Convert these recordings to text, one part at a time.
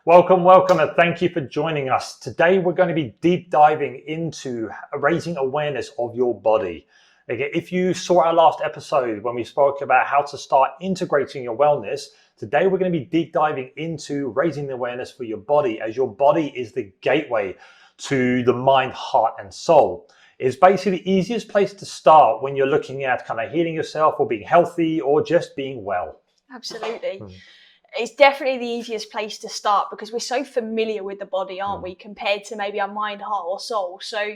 Welcome, and thank you for joining us. Today, we're going to be deep diving into raising awareness of your body. Okay, if you saw our last episode when we spoke about how to start integrating your wellness, today we're going to be deep diving into raising the awareness for your body, as your body is the gateway to the mind, heart, and soul. It's basically the easiest place to start when you're looking at kind of healing yourself or being healthy or just being well. Absolutely. It's definitely the easiest place to start because we're so familiar with the body, aren't we, compared to maybe our mind, heart, or soul. So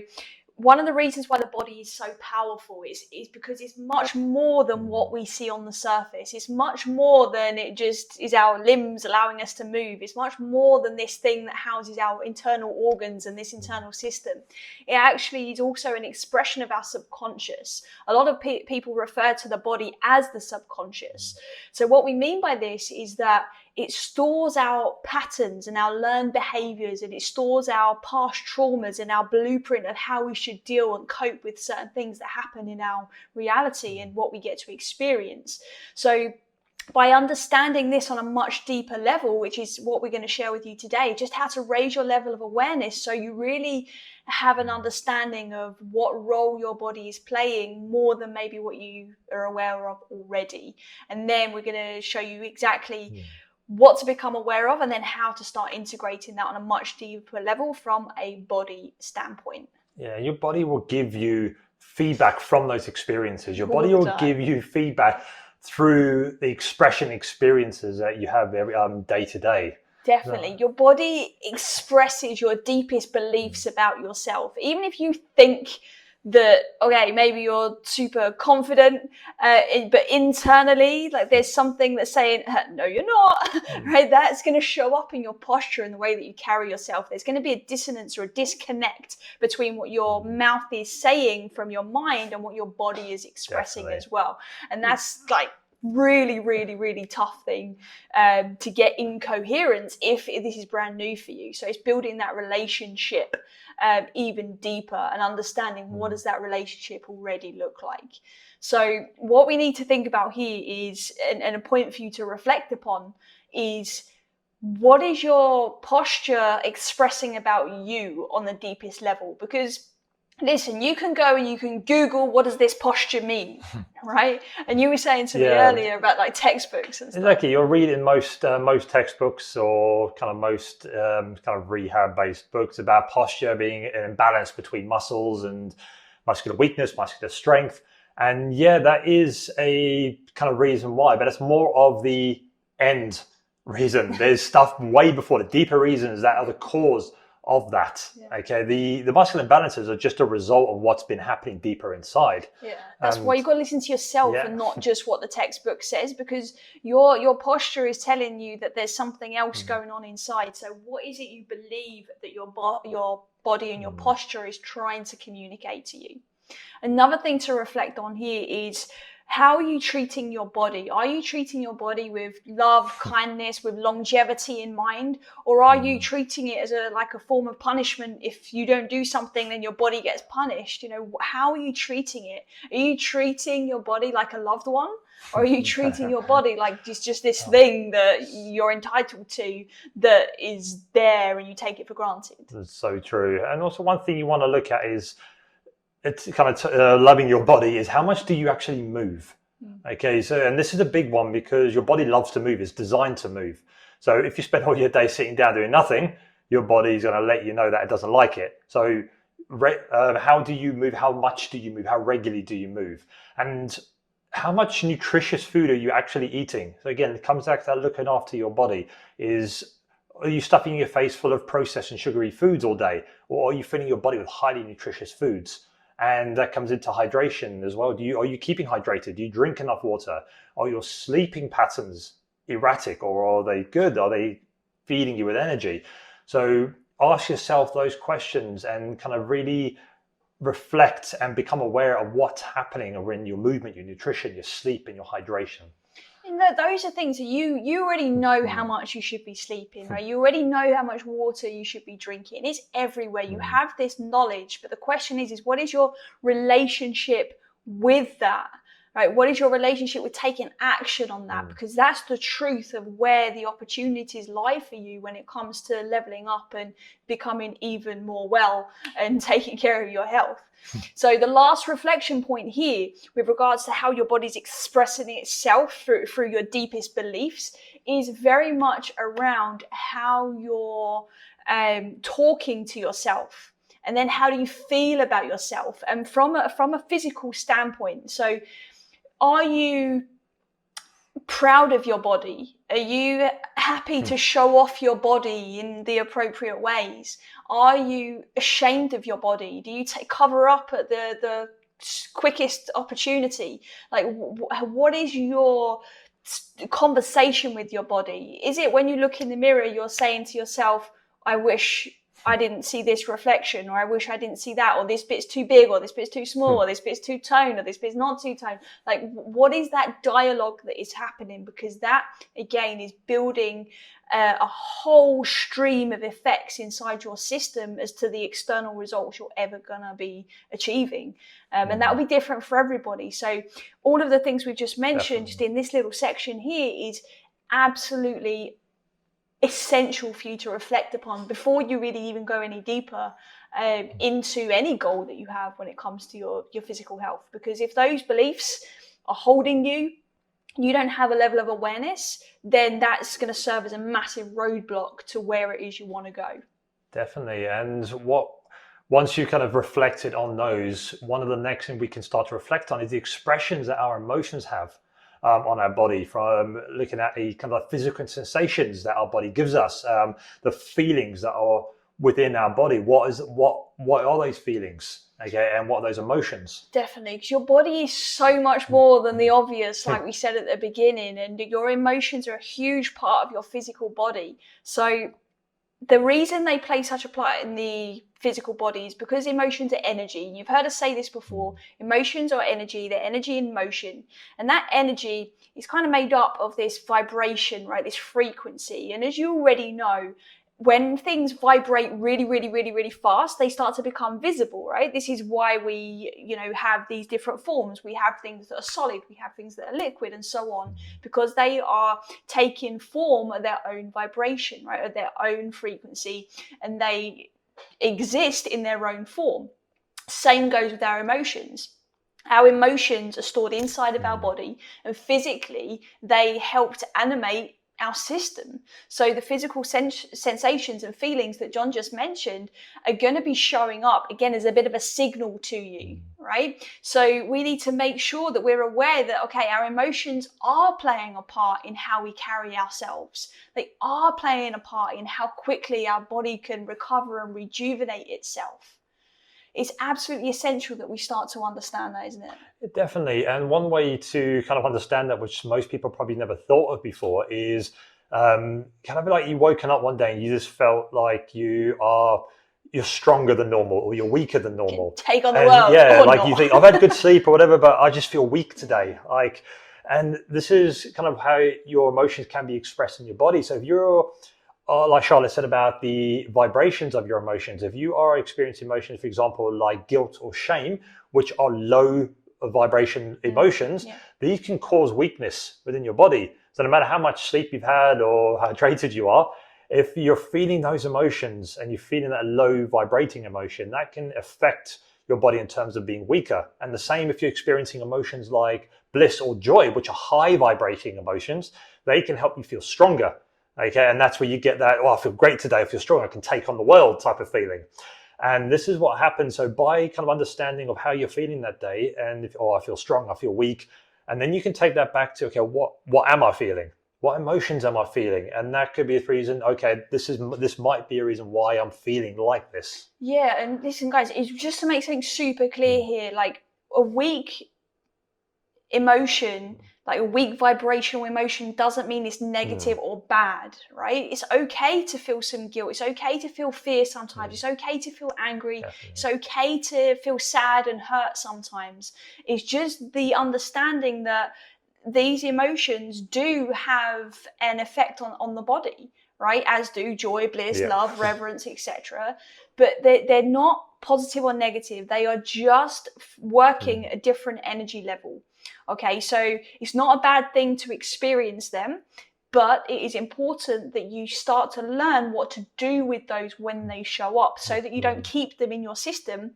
one of the reasons why the body is so powerful is because it's much more than what we see on the surface. It's much more than it just is our limbs allowing us to move. It's much more than this thing that houses our internal organs and this internal system. It actually is also an expression of our subconscious. A lot of people refer to the body as the subconscious. So what we mean by this is that it stores our patterns and our learned behaviors, and it stores our past traumas and our blueprint of how we should deal and cope with certain things that happen in our reality and what we get to experience. So by understanding this on a much deeper level, which is what we're going to share with you today, just how to raise your level of awareness so you really have an understanding of what role your body is playing more than maybe what you are aware of already. And then we're going to show you exactly what to become aware of and then how to start integrating that on a much deeper level from a body standpoint. Yeah, your body will give you feedback from those experiences. Your body will give you feedback through the expression experiences that you have every day to day. Definitely. Your body expresses your deepest beliefs about yourself. Even if you think that, okay, maybe you're super confident, but internally, like there's something that's saying, no, you're not, right? That's going to show up in your posture and the way that you carry yourself. There's going to be a dissonance or a disconnect between what your mouth is saying from your mind and what your body is expressing as well. And that's like really, really, really tough thing to get in coherence if this is brand new for you. So it's building that relationship even deeper and understanding what does that relationship already look like. So what we need to think about here is, and a point for you to reflect upon is, what is your posture expressing about you on the deepest level? Because listen, you can go and you can Google what does this posture mean, right? And you were saying to me earlier about like textbooks and stuff. Exactly, you're reading most textbooks or kind of most kind of rehab-based books about posture being an imbalance between muscles and muscular weakness, muscular strength. And yeah, that is a kind of reason why, but it's more of the end reason. There's stuff way before, the deeper reasons that are the cause of that. Okay, the muscular imbalances are just a result of what's been happening deeper inside. That's why you've got to listen to yourself and not just what the textbook says, because your posture is telling you that there's something else going on inside. So what is it you believe that your body and your posture is trying to communicate to you? Another thing to reflect on here is, how are you treating your body? Are you treating your body with love, kindness, with longevity in mind? Or are you treating it as a form of punishment? If you don't do something, then your body gets punished. You know, how are you treating it? Are you treating your body like a loved one? Or are you treating your body like just this thing that you're entitled to, that is there and you take it for granted? That's so true. And also one thing you want to look at is, it's kind of loving your body is, how much do you actually move? Okay, so, and this is a big one because your body loves to move, it's designed to move. So if you spend all your day sitting down doing nothing, your body's going to let you know that it doesn't like it. So how do you move? How much do you move? How regularly do you move? And how much nutritious food are you actually eating? So again, it comes back to that looking after your body. Are you stuffing your face full of processed and sugary foods all day? Or are you filling your body with highly nutritious foods? And that comes into hydration as well. Are you keeping hydrated? Do you drink enough water? Are your sleeping patterns erratic, or are they good? Are they feeding you with energy? So ask yourself those questions and kind of really reflect and become aware of what's happening in your movement, your nutrition, your sleep, and your hydration. And those are things that you already know how much you should be sleeping, right? You already know how much water you should be drinking. It's everywhere. You have this knowledge, but the question is what is your relationship with that? right? What is your relationship with taking action on that? Because that's the truth of where the opportunities lie for you when it comes to leveling up and becoming even more well and taking care of your health. So the last reflection point here with regards to how your body's expressing itself through your deepest beliefs is very much around how you're talking to yourself, and then how do you feel about yourself, and from a physical standpoint. So are you proud of your body? Are you happy to show off your body in the appropriate ways? Are you ashamed of your body? Do you cover up at the quickest opportunity? Like, what is your conversation with your body? Is it when you look in the mirror, you're saying to yourself, I wish I didn't see this reflection, or I wish I didn't see that, or this bit's too big, or this bit's too small, or this bit's too toned, or this bit's not too toned? Like, what is that dialogue that is happening? Because that, again, is building a whole stream of effects inside your system as to the external results you're ever going to be achieving. And that will be different for everybody. So all of the things we've just mentioned, just in this little section here, is absolutely essential for you to reflect upon before you really even go any deeper into any goal that you have when it comes to your physical health. Because if those beliefs are holding you, you don't have a level of awareness, then that's going to serve as a massive roadblock to where it is you want to go. Definitely. And once you kind of reflected on those, one of the next things we can start to reflect on is the expressions that our emotions have on our body, from looking at the kind of physical sensations that our body gives us, the feelings that are within our body. What are those feelings? Okay, and what are those emotions? Definitely, because your body is so much more than the obvious, like we said at the beginning, and your emotions are a huge part of your physical body. So the reason they play such a part in the physical body is because emotions are energy. You've heard us say this before. Emotions are energy. They're energy in motion. And that energy is kind of made up of this vibration, right? This frequency. And as you already know, when things vibrate really, really, really, really fast, they start to become visible, right? This is why we, have these different forms. We have things that are solid, we have things that are liquid, and so on, because they are taking form of their own vibration, right, of their own frequency, and they exist in their own form. Same goes with our emotions. Our emotions are stored inside of our body, and physically they help to animate our system. So the physical sensations and feelings that John just mentioned are going to be showing up again as a bit of a signal to you, right? So we need to make sure that we're aware that, okay, our emotions are playing a part in how we carry ourselves. They are playing a part in how quickly our body can recover and rejuvenate itself. It's absolutely essential that we start to understand that, isn't it? Definitely. And one way to kind of understand that, which most people probably never thought of before, is kind of like you woken up one day and you just felt like you're stronger than normal, or you're weaker than normal. Take on the world. Yeah, like you think, I've had good sleep or whatever, but I just feel weak today. And this is kind of how your emotions can be expressed in your body. So if you're like Charlotte said about the vibrations of your emotions, if you are experiencing emotions, for example, like guilt or shame, which are low vibration emotions, these can cause weakness within your body. So no matter how much sleep you've had or how hydrated you are, if you're feeling those emotions and you're feeling that low vibrating emotion, that can affect your body in terms of being weaker. And the same if you're experiencing emotions like bliss or joy, which are high vibrating emotions, they can help you feel stronger. Okay, and that's where you get that, I feel great today, I feel strong, I can take on the world type of feeling. And this is what happens. So by kind of understanding of how you're feeling that day, and I feel strong, I feel weak, and then you can take that back to, okay, what am I feeling? What emotions am I feeling? And that could be a reason, okay, this might be a reason why I'm feeling like this. Yeah, and listen, guys, it's just to make something super clear here, like a weak emotion, like a weak vibrational emotion, doesn't mean it's negative or bad, right? It's okay to feel some guilt. It's okay to feel fear sometimes. It's okay to feel angry. Definitely. It's okay to feel sad and hurt sometimes. It's just the understanding that these emotions do have an effect on the body, right? As do joy, bliss, love, reverence, etc. But they're not positive or negative. They are just working a different energy level. Okay, so it's not a bad thing to experience them, but it is important that you start to learn what to do with those when they show up, so that you don't keep them in your system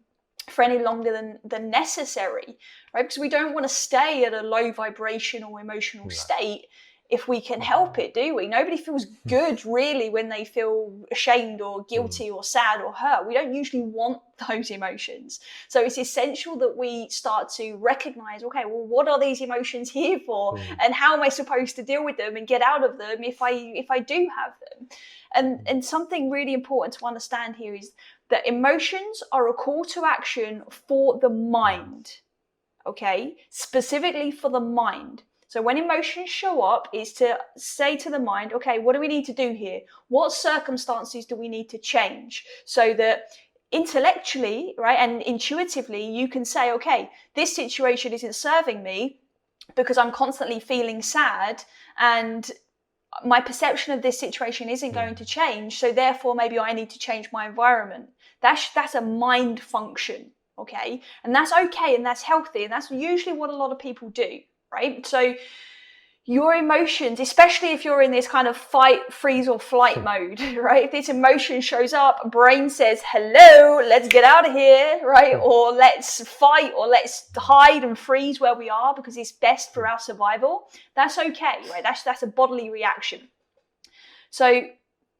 for any longer than necessary, right? Because we don't want to stay at a low vibrational emotional state if we can help it, do we? Nobody feels good really when they feel ashamed or guilty or sad or hurt. We don't usually want those emotions. So it's essential that we start to recognize, okay, well, what are these emotions here for? And how am I supposed to deal with them and get out of them if I do have them? And something really important to understand here is that emotions are a call to action for the mind, okay? Specifically for the mind. So when emotions show up, is to say to the mind, okay, what do we need to do here? What circumstances do we need to change? So that intellectually, right, and intuitively, you can say, okay, this situation isn't serving me because I'm constantly feeling sad, and my perception of this situation isn't going to change. So therefore, maybe I need to change my environment. That's a mind function, okay? And that's okay, and that's healthy, and that's usually what a lot of people do. Right? So your emotions, especially if you're in this kind of fight, freeze or flight mode, right? If this emotion shows up, brain says, hello, let's get out of here, right? Or let's fight, or let's hide and freeze where we are because it's best for our survival. That's okay, right? That's a bodily reaction. So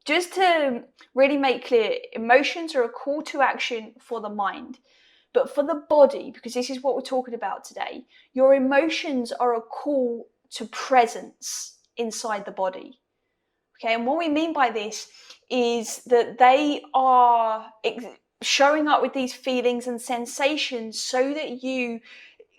just to really make clear, emotions are a call to action for the mind. But for the body, because this is what we're talking about today, your emotions are a call to presence inside the body. Okay, and what we mean by this is that they are showing up with these feelings and sensations so that you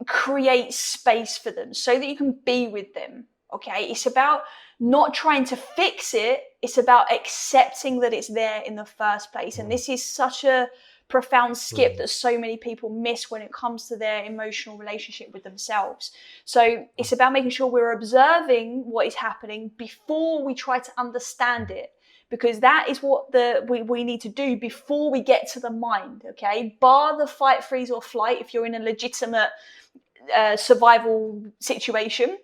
create space for them, so that you can be with them. Okay, it's about not trying to fix it, it's about accepting that it's there in the first place. And this is such a profound skip that so many people miss when it comes to their emotional relationship with themselves. So it's about making sure we're observing what is happening before we try to understand it, because that is what we need to do before we get to the mind. Okay, bar the fight, freeze or flight. If you're in a legitimate survival situation,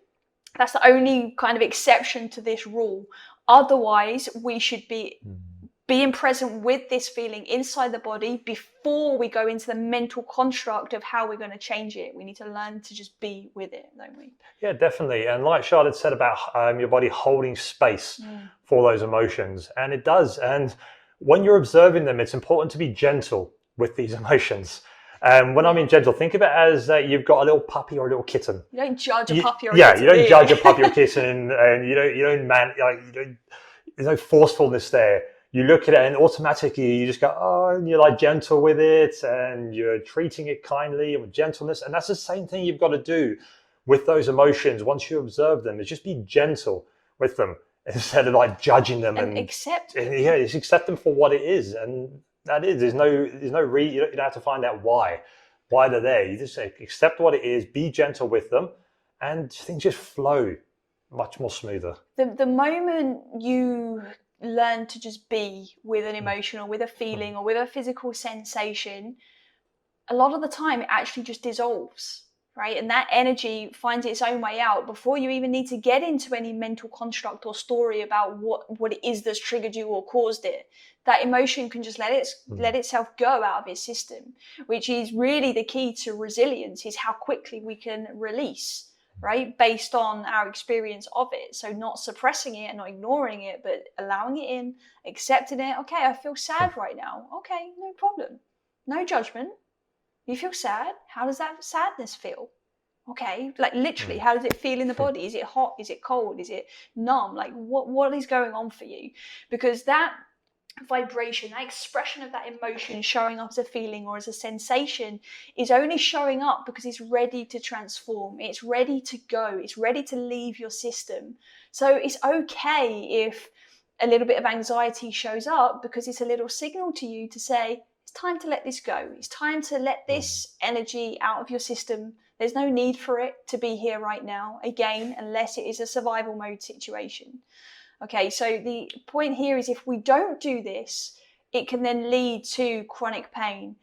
that's the only kind of exception to this rule. Otherwise, we should be being present with this feeling inside the body before we go into the mental construct of how we're going to change it. We need to learn to just be with it, don't we? Yeah, definitely. And like Charlotte said about your body holding space for those emotions, and it does. And when you're observing them, it's important to be gentle with these emotions. When I mean gentle, think of it as you've got a little puppy or a little kitten. You don't judge a puppy or a kitten. kitten. Yeah, you don't judge a puppy or kitten, and there's no forcefulness there. You look at it and automatically you just go, oh, and you're like gentle with it, and you're treating it kindly and with gentleness. And that's the same thing you've got to do with those emotions. Once you observe them, is just be gentle with them instead of like judging them and accept. Yeah, just accept them for what it is. And that is, you don't have to find out why they're there. You just accept what it is, be gentle with them, and things just flow much more smoother. The moment you learn to just be with an emotion or with a feeling or with a physical sensation, a lot of the time it actually just dissolves, right? And that energy finds its own way out before you even need to get into any mental construct or story about what it is that's triggered you or caused it. That emotion can just let itself go out of its system, which is really the key to resilience, is how quickly we can release, right? Based on our experience of it. So not suppressing it and not ignoring it, but allowing it in, accepting it. Okay, I feel sad right now. Okay, no problem. No judgment. You feel sad? How does that sadness feel? Okay, like literally, how does it feel in the body? Is it hot? Is it cold? Is it numb? Like what is going on for you? Because that vibration, that expression of that emotion showing up as a feeling or as a sensation is only showing up because it's ready to transform, it's ready to go, it's ready to leave your system. So it's okay if a little bit of anxiety shows up, because it's a little signal to you to say, it's time to let this go, it's time to let this energy out of your system. There's no need for it to be here right now, again, unless it is a survival mode situation. Okay, so the point here is if we don't do this, it can then lead to chronic pain.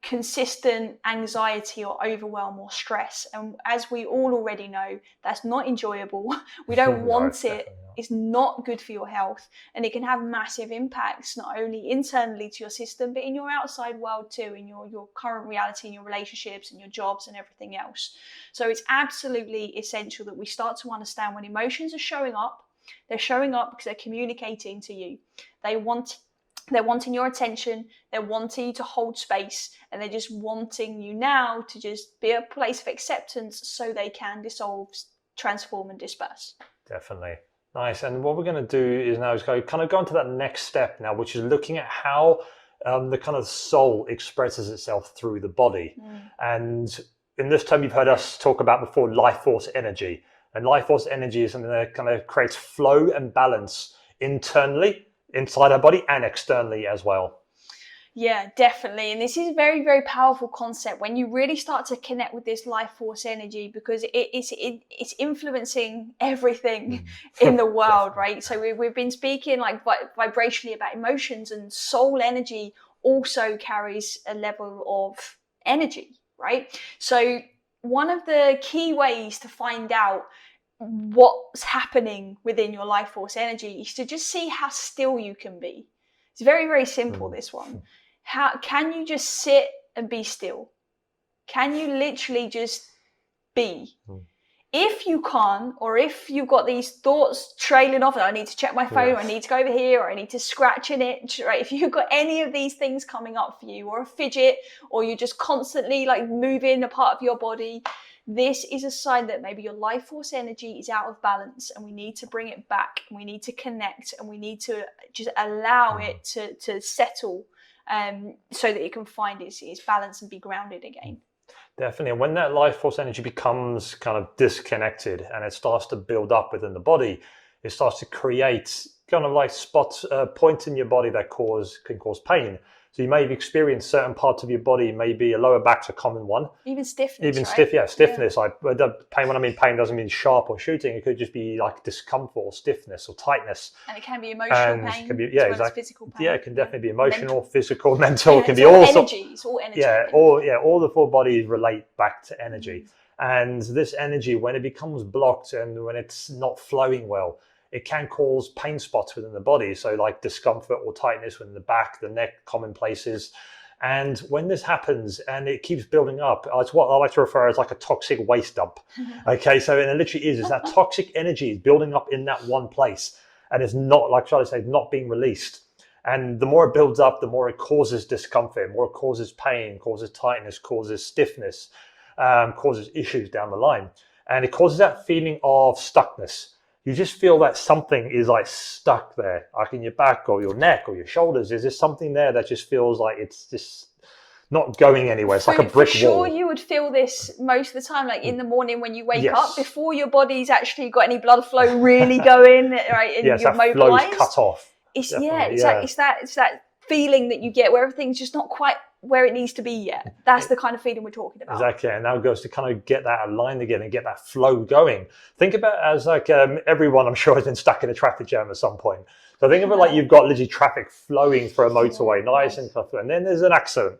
consistent anxiety or overwhelm or stress. And as we all already know, that's not enjoyable. We don't want it. It's not good for your health, and it can have massive impacts, not only internally to your system, but in your outside world too, in your current reality, in your relationships and your jobs and everything else. So it's absolutely essential that we start to understand when emotions are showing up, they're showing up because they're communicating to you. They're wanting your attention, they're wanting you to hold space, and they're just wanting you now to just be a place of acceptance so they can dissolve, transform, and disperse. Definitely. Nice. And what we're going to do is now go into that next step now, which is looking at how the kind of soul expresses itself through the body. And in this term, you've heard us talk about before life force energy. And life force energy is something that kind of creates flow and balance internally, inside our body, and externally as well. Yeah, definitely. And this is a very, very powerful concept when you really start to connect with this life force energy, because it's influencing everything in the world, right? So we've been speaking like vibrationally about emotions, and soul energy also carries a level of energy, right? So one of the key ways to find out what's happening within your life force energy is to just see how still you can be. It's very, very simple, this one. How can you just sit and be still? Can you literally just be? If you can't, or if you've got these thoughts trailing off, I need to check my phone, or I need to go over here, or I need to scratch an itch, right? If you've got any of these things coming up for you, or a fidget, or you're just constantly like moving a part of your body, this is a sign that maybe your life force energy is out of balance, and we need to bring it back, and we need to connect, and we need to just allow it to settle, so that it can find its balance and be grounded again. Definitely. And when that life force energy becomes kind of disconnected and it starts to build up within the body, it starts to create kind of like points in your body that can cause pain. So you may have experienced certain parts of your body, maybe a lower back's a common one. Even stiffness, right? Stiffness. Like the pain, when I mean pain, doesn't mean sharp or shooting. It could just be like discomfort or stiffness or tightness. And it can be emotional pain, it can be, as well as physical pain. Yeah, it can definitely be emotional, physical, mental. It can be all energy. It's all energy. All the four bodies relate back to energy. And this energy, when it becomes blocked and when it's not flowing well, it can cause pain spots within the body. So like discomfort or tightness within the back, the neck, common places. And when this happens and it keeps building up, it's what I like to refer as like a toxic waste dump. Okay, so it literally is that toxic energy is building up in that one place. And it's not, like Charlie said, not being released. And the more it builds up, the more it causes discomfort, more it causes pain, causes tightness, causes stiffness, causes issues down the line. And it causes that feeling of stuckness. You just feel that something is like stuck there, like in your back or your neck or your shoulders. There's just something there that just feels like it's just not going anywhere. It's like a brick wall. For sure, you would feel this most of the time, like in the morning when you wake up, before your body's actually got any blood flow really going, right? And you're mobilized. Flow's cut off. It's that feeling that you get where everything's just not quite where it needs to be yet. That's the kind of feeling we're talking about. Exactly. And now it goes to kind of get that aligned again and get that flow going. Think about it as like everyone, I'm sure, has been stuck in a traffic jam at some point. So think of it like you've got literally traffic flowing through a motorway, nice and tough, and then there's an accident.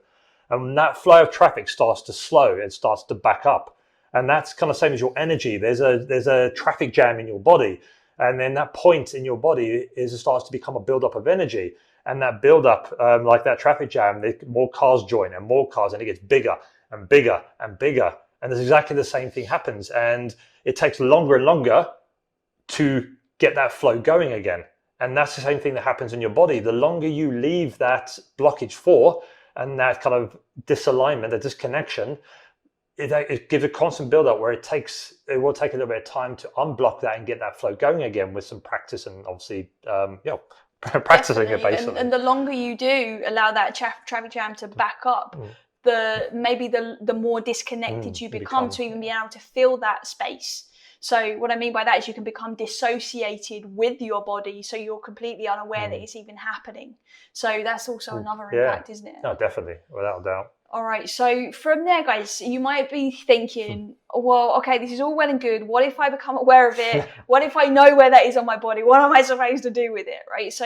And that flow of traffic starts to slow, it starts to back up. And that's kind of same as your energy. There's a traffic jam in your body. And then that point in your body it starts to become a buildup of energy. And that build-up, like that traffic jam, more cars join and more cars, and it gets bigger and bigger and bigger. And there's exactly the same thing happens. And it takes longer and longer to get that flow going again. And that's the same thing that happens in your body. The longer you leave that blockage for, and that kind of disalignment, that disconnection, it gives a constant build-up where it will take a little bit of time to unblock that and get that flow going again with some practice and obviously, practicing it basically. And the longer you do allow that traffic jam to back up, the more disconnected you become to even be able to fill that space. So what I mean by that is you can become dissociated with your body, so you're completely unaware that it's even happening. So that's also another impact, isn't it? No, definitely, without a doubt. All right, so from there, guys, you might be thinking, well, okay, this is all well and good. What if I become aware of it? What if I know where that is on my body? What am I supposed to do with it, right? So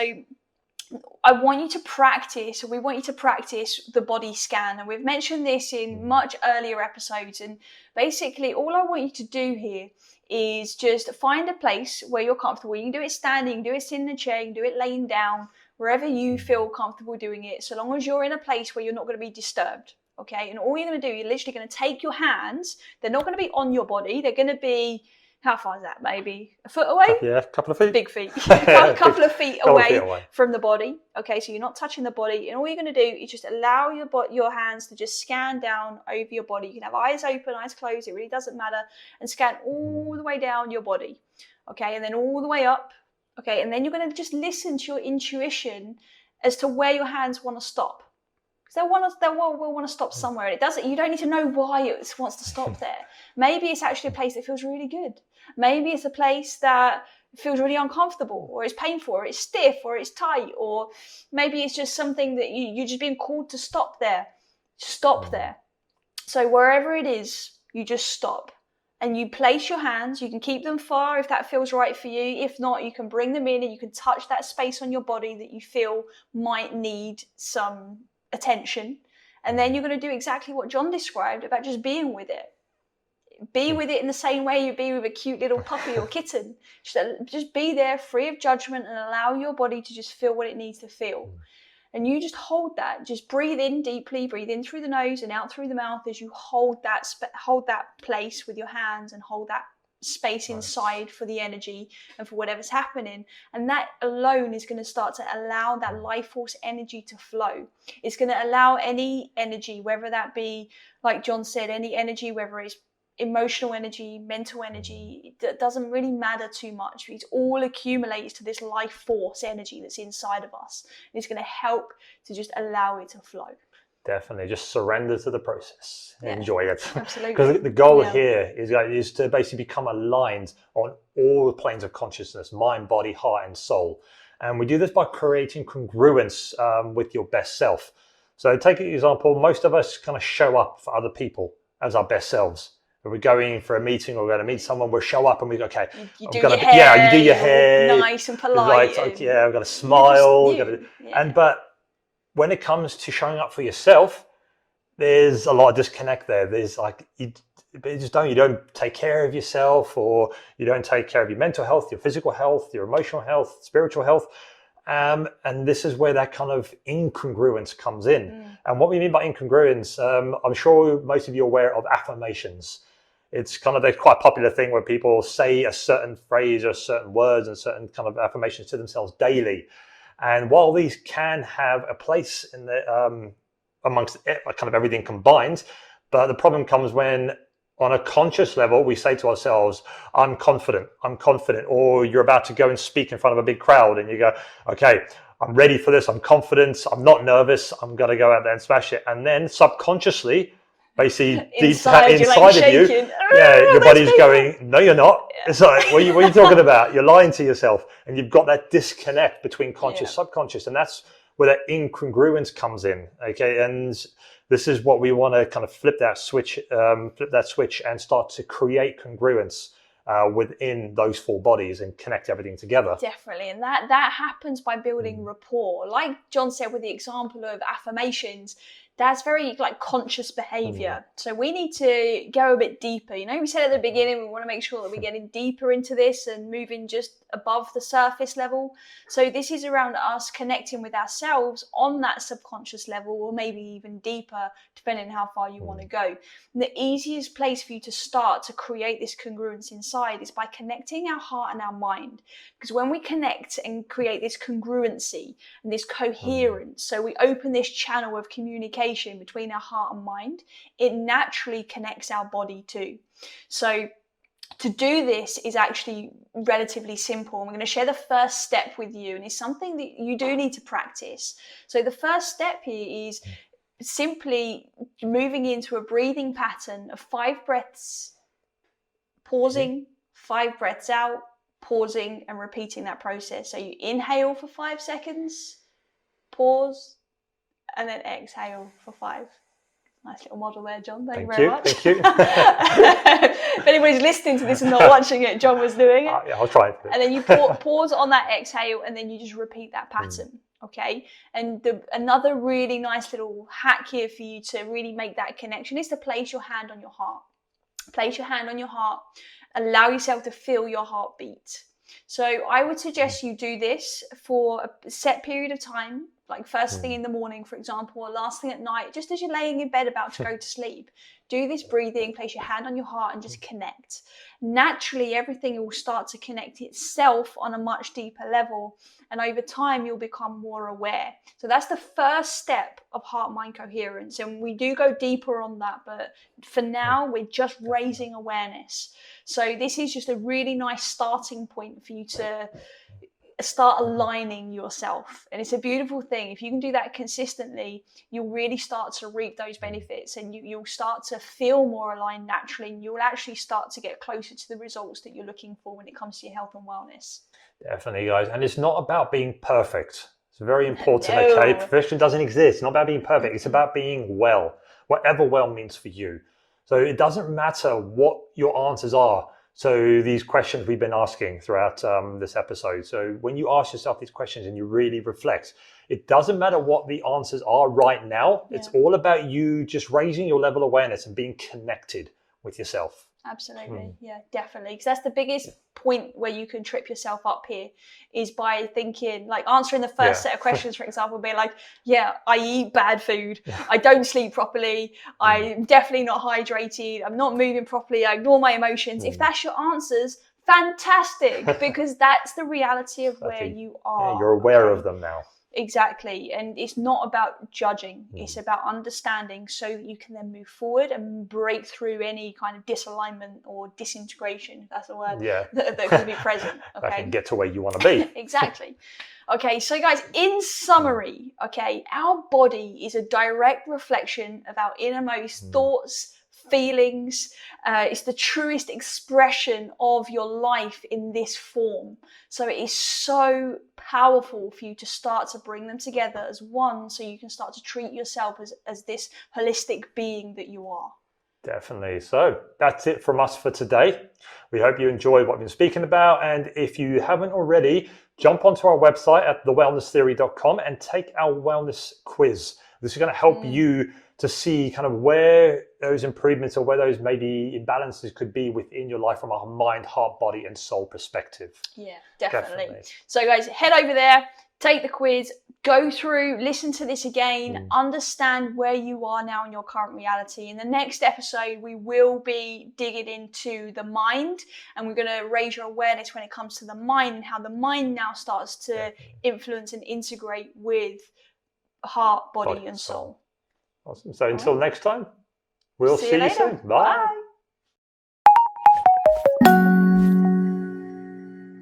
I want you to practice, we want you to practice the body scan. And we've mentioned this in much earlier episodes. And basically, all I want you to do here is just find a place where you're comfortable. You can do it standing, you can do it sitting in a chair, you can do it laying down, wherever you feel comfortable doing it, so long as you're in a place where you're not going to be disturbed. Okay, and all you're going to do, you're literally going to take your hands. They're not going to be on your body. They're going to be, how far is that? Maybe a foot away? Yeah, a couple of feet. Big feet. A couple of feet away from the body. Okay, so you're not touching the body. And all you're going to do is just allow your hands to just scan down over your body. You can have eyes open, eyes closed. It really doesn't matter. And scan all the way down your body. Okay, and then all the way up. Okay, and then you're going to just listen to your intuition as to where your hands want to stop. Because will want to stop somewhere. And it doesn't. You don't need to know why it wants to stop there. Maybe it's actually a place that feels really good. Maybe it's a place that feels really uncomfortable, or it's painful, or it's stiff, or it's tight, or maybe it's just something that you're just being called to stop there. Stop there. So wherever it is, you just stop. And you place your hands. You can keep them far if that feels right for you. If not, you can bring them in and you can touch that space on your body that you feel might need some attention. And then you're going to do exactly what John described about just being with it. Be with it in the same way you be with a cute little puppy or kitten. Just be there, free of judgment, and allow your body to just feel what it needs to feel. And you just hold that. Just breathe in deeply, breathe in through the nose and out through the mouth as you hold that place with your hands and hold that space inside for the energy and for whatever's happening. And that alone is going to start to allow that life force energy to flow. It's going to allow any energy, whether that be, like John said, any energy, whether it's emotional energy, mental energy, it doesn't really matter too much. It all accumulates to this life force energy that's inside of us. And it's going to help to just allow it to flow. Definitely, just surrender to the process. Yeah, enjoy it. Absolutely. Because the goal here is to basically become aligned on all the planes of consciousness, mind, body, heart, and soul. And we do this by creating congruence with your best self. So take an example, most of us kind of show up for other people as our best selves. If we're going for a meeting or we're going to meet someone, we'll show up and we go, okay, you do your hair, nice and polite. I've got to smile. But when it comes to showing up for yourself, there's a lot of disconnect there. There's you don't take care of yourself, or you don't take care of your mental health, your physical health, your emotional health, spiritual health. And this is where that kind of incongruence comes in. And what we mean by incongruence, I'm sure most of you are aware of affirmations. It's kind of a quite popular thing where people say a certain phrase or certain words and certain kind of affirmations to themselves daily. And while these can have a place in the amongst kind of everything combined, but the problem comes when on a conscious level, we say to ourselves, I'm confident, or you're about to go and speak in front of a big crowd and you go, okay, I'm ready for this, I'm confident, I'm not nervous, I'm going to go out there and smash it. And then subconsciously, basically inside of you, your body's going, no, you're not. Yeah. It's like, what are you talking about? You're lying to yourself. And you've got that disconnect between conscious, subconscious, and that's where that incongruence comes in. Okay, and this is what we want to kind of flip that switch and start to create congruence within those four bodies and connect everything together. Definitely. And that happens by building rapport. Like John said with the example of affirmations, that's very conscious behavior. So we need to go a bit deeper. We said at the beginning, we want to make sure that we're getting deeper into this and moving just above the surface level. So this is around us connecting with ourselves on that subconscious level, or maybe even deeper, depending on how far you want to go. And the easiest place for you to start to create this congruence inside is by connecting our heart and our mind. Because when we connect and create this congruency and this coherence, so we open this channel of communication between our heart and mind, it naturally connects our body too. So to do this is actually relatively simple. I'm going to share the first step with you, and it's something that you do need to practice. So the first step here is simply moving into a breathing pattern of 5 breaths, pausing, 5 breaths out, pausing, and repeating that process. So you inhale for 5 seconds, pause, and then exhale for 5. Nice little model there, John. Thank you very much. Thank you. If anybody's listening to this and not watching it, John was doing it. Yeah, I'll try it. And then you pause on that exhale, and then you just repeat that pattern. Okay, and another really nice little hack here for you to really make that connection is to place your hand on your heart. Place your hand on your heart, allow yourself to feel your heartbeat. So I would suggest you do this for a set period of time, like first thing in the morning, for example, or last thing at night, just as you're laying in bed about to go to sleep. Do this breathing, place your hand on your heart and just connect. Naturally, everything will start to connect itself on a much deeper level. And over time, you'll become more aware. So that's the first step of heart-mind coherence. And we do go deeper on that. But for now, we're just raising awareness. So this is just a really nice starting point for you to start aligning yourself. And it's a beautiful thing. If you can do that consistently, you'll really start to reap those benefits, and you'll start to feel more aligned naturally, and you'll actually start to get closer to the results that you're looking for when it comes to your health and wellness. Definitely, guys. And it's not about being perfect. It's very important, No. okay? Perfection doesn't exist. It's not about being perfect. It's about being well, whatever well means for you. So it doesn't matter what your answers are. So these questions we've been asking throughout this episode. So when you ask yourself these questions and you really reflect, it doesn't matter what the answers are right now. Yeah. It's all about you just raising your level of awareness and being connected with yourself. Absolutely. Yeah, definitely. Because that's the biggest point where you can trip yourself up here, is by thinking, like answering the first set of questions, for example, being like, yeah, I eat bad food. I don't sleep properly. I'm definitely not hydrated. I'm not moving properly. I ignore my emotions. If that's your answers, fantastic, because that's the reality of where you are. Yeah, you're aware of them now. Exactly. And it's not about judging. It's about understanding, so that you can then move forward and break through any kind of disalignment or disintegration, if that's a word, that could be present. Okay. That can get to where you want to be. Exactly. Okay, so guys, in summary, okay, our body is a direct reflection of our innermost thoughts, feelings. It's the truest expression of your life in this form. So it is so powerful for you to start to bring them together as one, so you can start to treat yourself as this holistic being that you are. Definitely. So that's it from us for today. We hope you enjoyed what we've been speaking about. And if you haven't already, jump onto our website at thewellnesstheory.com and take our wellness quiz. This is going to help you to see kind of where those improvements or where those maybe imbalances could be within your life from a mind, heart, body, and soul perspective. Yeah, definitely. So guys, head over there, take the quiz, go through, listen to this again, understand where you are now in your current reality. In the next episode, we will be digging into the mind, and we're going to raise your awareness when it comes to the mind and how the mind now starts to influence and integrate with heart, body and soul. Awesome. So until next time, we'll see you soon. Bye.